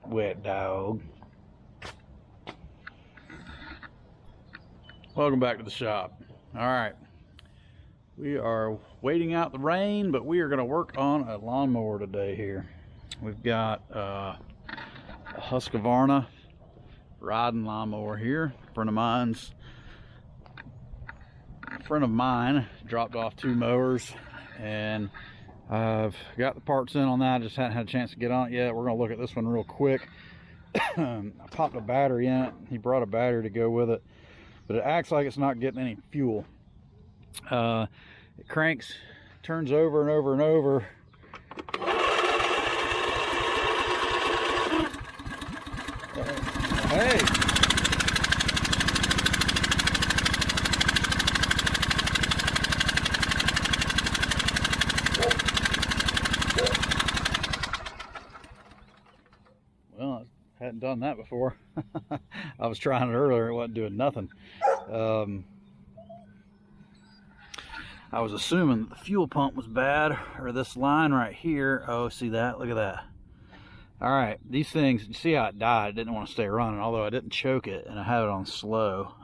wet dog. Welcome back to the shop. All right, we are waiting out the rain, but we are going to work on a lawnmower today here. We've got a Husqvarna riding lawnmower here. A friend of mine dropped off 2 mowers, and I've got the parts in on that. I just hadn't had a chance to get on it yet. We're going to look at this one real quick. I popped a battery in it. He brought a battery to go with it, but it acts like it's not getting any fuel. It cranks, turns over and over and over. Hey! Well, I hadn't done that before. I was trying it earlier, it wasn't doing nothing. I was assuming that the fuel pump was bad, or this line right here. Oh, see that? Look at that. All right, these things, you see how it died? It didn't want to stay running, although I didn't choke it, and I have it on slow.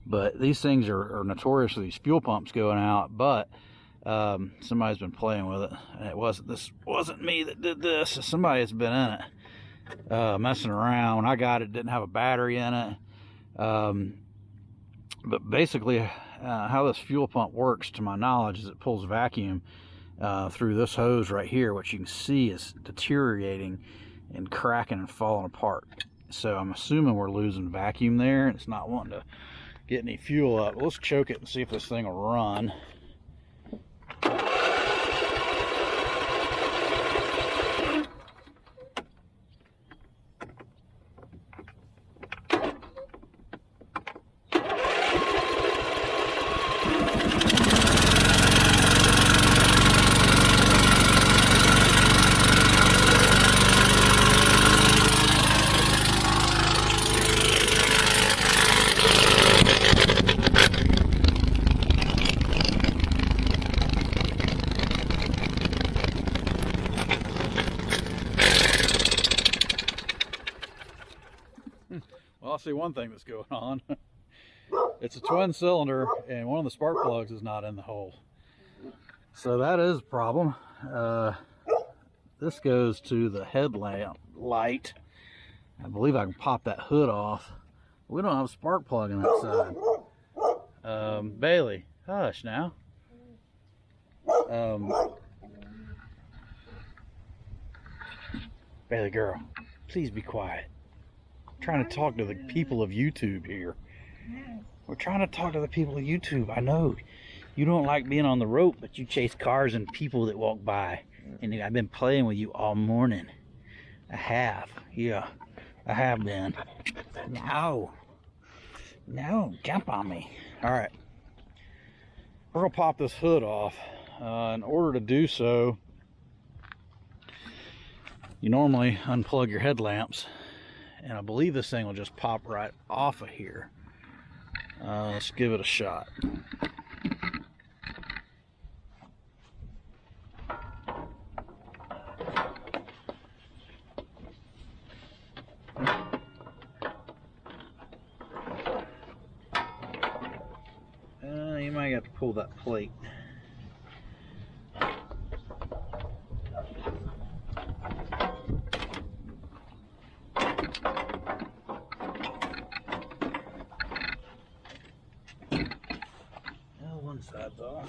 But these things are notorious for these fuel pumps going out, but somebody's been playing with it. And this wasn't me that did this. Somebody has been in it, messing around. When I got it, didn't have a battery in it. But basically, how this fuel pump works, to my knowledge, is it pulls vacuum through this hose right here, which you can see is deteriorating and cracking and falling apart. So I'm assuming we're losing vacuum there, and it's not wanting to get any fuel up. Let's choke it and see if this thing will run. Well, I see one thing that's going on. It's a twin cylinder, and one of the spark plugs is not in the hole. So that is a problem. This goes to the headlamp light. I believe I can pop that hood off. We don't have a spark plug in that side. Bailey, hush now. Bailey girl, please be quiet. Trying to talk to the people of YouTube here. We're trying to talk to the people of YouTube. I know you don't like being on the rope, but you chase cars and people that walk by. And I've been playing with you all morning. I have. Yeah, I have been. No, jump on me. All right, we're gonna pop this hood off. In order to do so, you normally unplug your headlamps, and I believe this thing will just pop right off of here. Let's give it a shot. You might have to pull that plate. One side's off.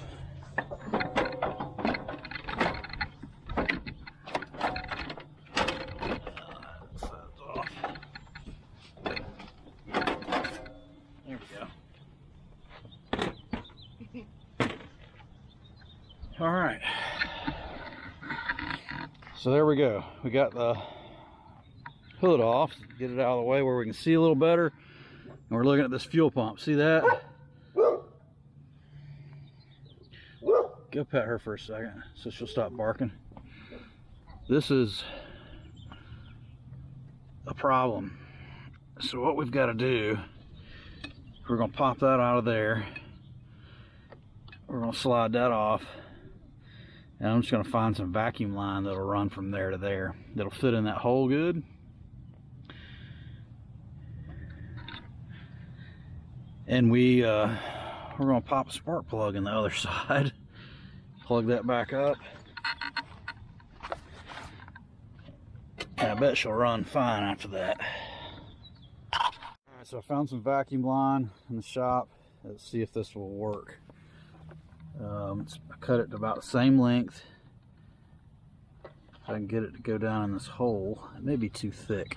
Side's off. There we go. All right. So there we go. We got the hood off. Get it out of the way where we can see a little better. And we're looking at this fuel pump. See that? Go pet her for a second so she'll stop barking. This is a problem. So what we've got to do, we're going to pop that out of there. We're going to slide that off. And I'm just going to find some vacuum line that'll run from there to there. That'll fit in that hole good. And we're going to pop a spark plug in the other side. Plug that back up. And I bet she'll run fine after that. Alright, so I found some vacuum line in the shop. Let's see if this will work. I cut it to about the same length. If I can get it to go down in this hole. It may be too thick.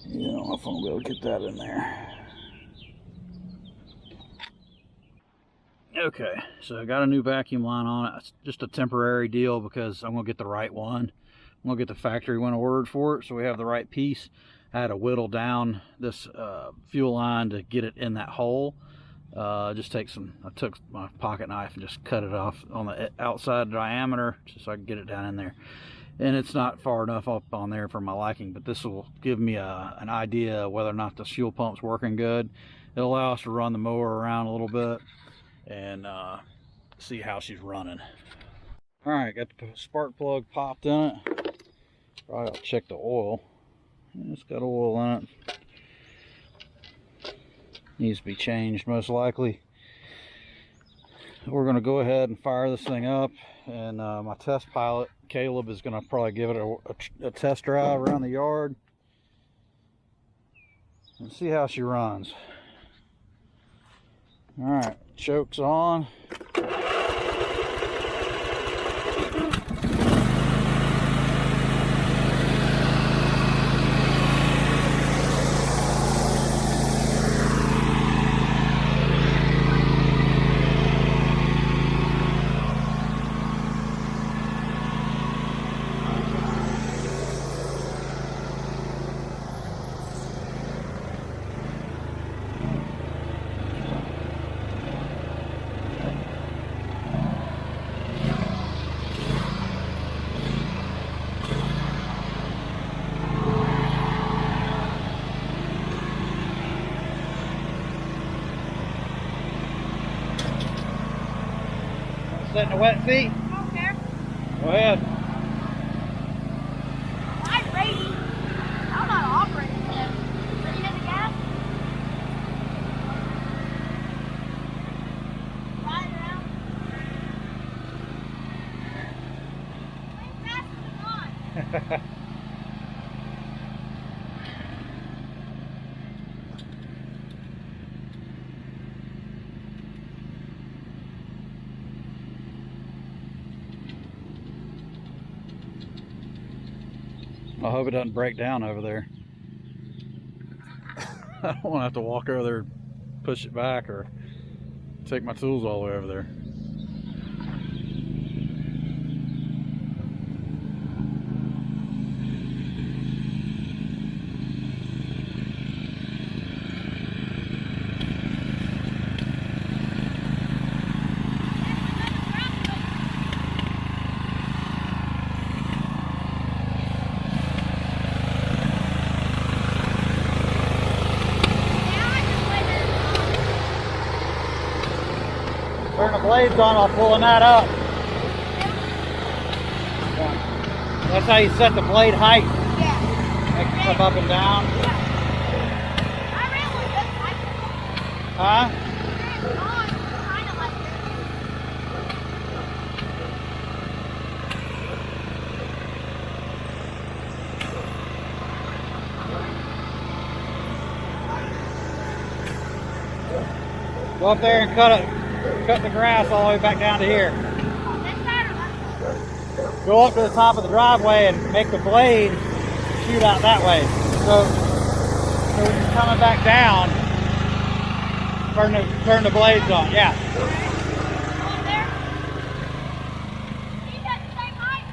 Yeah, I don't know if I'm gonna be able to get that in there. Okay, so I got a new vacuum line on it. It's just a temporary deal because I'm gonna get the right one. I'm gonna get the factory one ordered for it, so we have the right piece. I had to whittle down this fuel line to get it in that hole. I took my pocket knife and just cut it off on the outside diameter just so I can get it down in there. And it's not far enough up on there for my liking, but this will give me an idea of whether or not the fuel pump's working good. It'll allow us to run the mower around a little bit and see how she's running. All right, got the spark plug popped in it. Probably I'll check the oil. It's got oil in it. Needs to be changed most likely. We're going to go ahead and fire this thing up, and my test pilot Caleb is going to probably give it a test drive around the yard and see how she runs. All right, choke's on. Setting the wet feet? I don't care. Go ahead. I'm ready. I'm not operating yet. Ready to the gas? Ride around. Way faster than on. I hope it doesn't break down over there. I don't want to have to walk over there, push it back, or take my tools all the way over there. Turn the blades on while pulling that up. That's how you set the blade height. Yeah. Make it come up and down. I ran with this. Huh? I ran on kind of like Go up there and cut the grass all the way back down to here. this side or that side? Go up to the top of the driveway and make the blade shoot out that way. So when you're coming back down, turn the blades on. Yeah. On there? He's at the same height.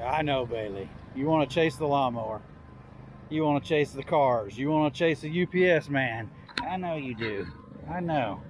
I know, Bailey. You want to chase the lawnmower. You want to chase the cars. You want to chase the UPS man. I know you do. I know.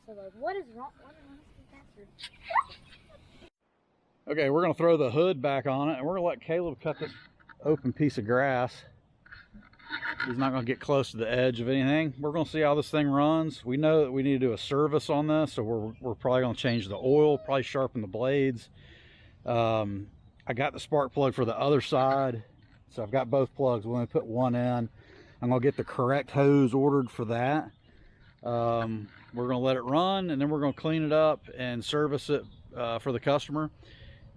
I was like, what is wrong? What is faster? Okay, we're gonna throw the hood back on it and we're gonna let Caleb cut this open piece of grass. He's not gonna get close to the edge of anything. We're gonna see how this thing runs. We know that we need to do a service on this, so we're probably gonna change the oil, probably sharpen the blades. I got the spark plug for the other side, so I've got both plugs. We're gonna put one in. I'm gonna get the correct hose ordered for that. We're gonna let it run and then we're gonna clean it up and service it for the customer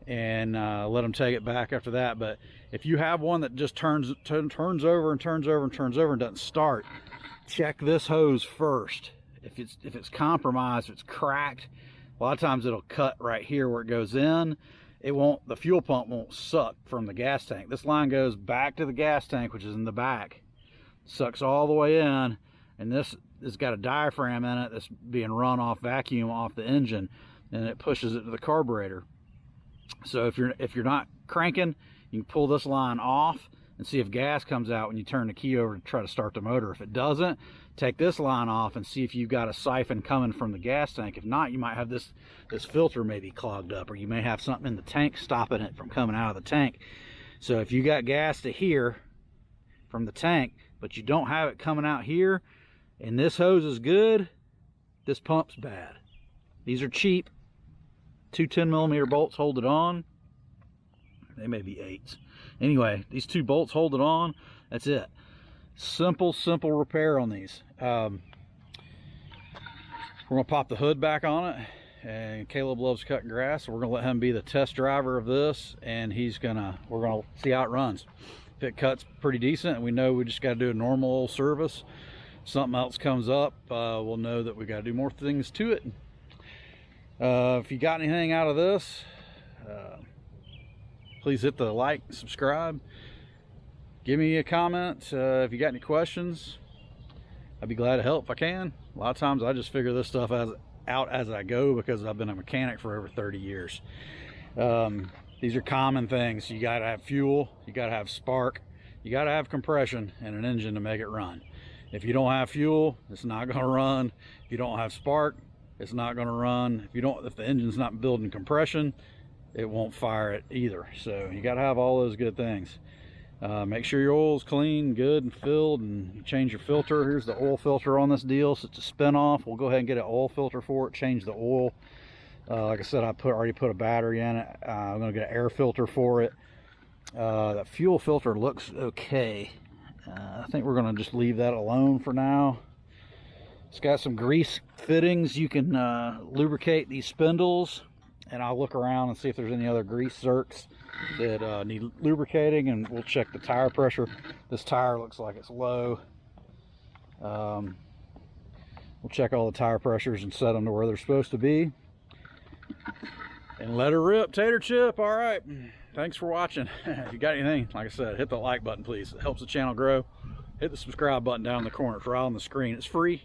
and let them take it back after that. But if you have one that just turns over and doesn't start, check this hose first. If it's compromised, if it's cracked, a lot of times it'll cut right here where it goes in. It won't, the fuel pump won't suck from the gas tank. This line goes back to the gas tank, which is in the back, sucks all the way in, and this has got a diaphragm in it that's being run off vacuum off the engine, and it pushes it to the carburetor. So if you're not cranking, you can pull this line off and see if gas comes out when you turn the key over to try to start the motor. If it doesn't, take this line off and see if you've got a siphon coming from the gas tank. If not, you might have this filter maybe clogged up, or you may have something in the tank stopping it from coming out of the tank. So if you got gas to here from the tank, but you don't have it coming out here, and this hose is good, this pump's bad. These are cheap. 2 10mm bolts hold it on. They may be 8s. Anyway, these 2 bolts hold it on. That's it. Simple repair on these. We're gonna pop the hood back on it, and Caleb loves cutting grass, so we're gonna let him be the test driver of this, and we're gonna see how it runs. If it cuts pretty decent and we know we just got to do a normal old service, something else comes up, we'll know that we got to do more things to it. If you got anything out of this, please hit the like, subscribe, give me a comment. If you got any questions, I'd be glad to help if I can. A lot of times I just figure this stuff out as I go, because I've been a mechanic for over 30 years. These are common things. You got to have fuel, you got to have spark, you got to have compression and an engine to make it run. If you don't have fuel, it's not going to run. If you don't have spark, it's not going to run. If the engine's not building compression, it won't fire it either. So you got to have all those good things. Make sure your oil's clean, good, and filled, and you change your filter. Here's the oil filter on this deal. So it's a spin-off. We'll go ahead and get an oil filter for it, change the oil. Like I said, I already put a battery in it. I'm going to get an air filter for it. The fuel filter looks okay. I think we're going to just leave that alone for now. It's got some grease fittings. You can lubricate these spindles, and I'll look around and see if there's any other grease zerks that need lubricating, and we'll check the tire pressure. This tire looks like it's low. We'll check all the tire pressures and set them to where they're supposed to be, and let her rip. Tater chip. All right, thanks for watching. If you got anything, like I said, hit the like button, please. It helps the channel grow. Hit the subscribe button down in the corner. It's right on the screen. It's free.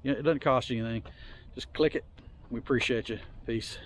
It doesn't cost you anything. Just click it. We appreciate you. Peace.